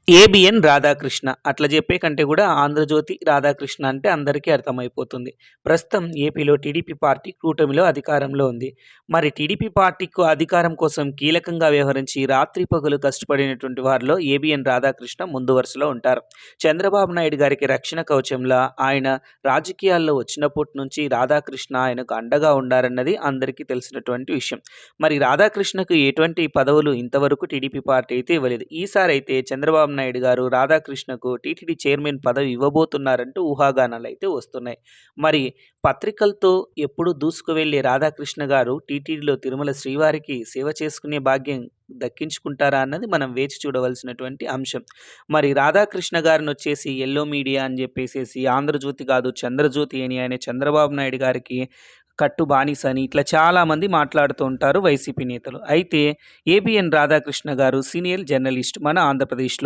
ABN Radhakrishna అట్లా చెప్పే కంటే కూడా ఆంధ్రజ్యోతి రాధాకృష్ణ అంటే అందరికీ అర్థమైపోతుంది. ప్రస్తుతం ఏపీలో టీడీపీ పార్టీ కూటమిలో అధికారంలో ఉంది. మరి టీడీపీ పార్టీకు అధికారం కోసం కీలకంగా వ్యవహరించి రాత్రి పగలు కష్టపడినటువంటి వారిలో ఏబిఎన్ రాధాకృష్ణ ముందు వరుసలో ఉంటారు. చంద్రబాబు నాయుడు గారికి రక్షణ కవచంలా ఆయన రాజకీయాల్లో వచ్చినప్పటి నుంచి రాధాకృష్ణ ఆయనకు అండగా ఉండారన్నది అందరికీ తెలిసినటువంటి విషయం. మరి రాధాకృష్ణకు ఎటువంటి పదవులు ఇంతవరకు టీడీపీ పార్టీ అయితే ఇవ్వలేదు. ఈసారి అయితే చంద్రబాబు నాయుడు గారు రాధాకృష్ణకు టీటీడీ చైర్మన్ పదవి ఇవ్వబోతున్నారంటూ ఊహాగానాలైతే వస్తున్నాయి. మరి పత్రికలతో ఎప్పుడు దూసుకువెళ్ళే రాధాకృష్ణ గారు టీటీడీలో తిరుమల శ్రీవారికి సేవ చేసుకునే భాగ్యం దక్కించుకుంటారా అన్నది మనం వేచి చూడవలసినటువంటి అంశం. మరి రాధాకృష్ణ గారినొచ్చేసి యెల్లో మీడియా అని జెప్పేసేసి ఆంధ్రజ్యోతి కాదు చంద్రజ్యోతి అని ఆయన చంద్రబాబు నాయుడు గారికి కట్టు బానిస అని ఇట్లా చాలామంది మాట్లాడుతూ ఉంటారు వైసీపీ నేతలు. అయితే ఏబిఎన్ రాధాకృష్ణ గారు సీనియర్ జర్నలిస్ట్ మన ఆంధ్రప్రదేశ్‌లో.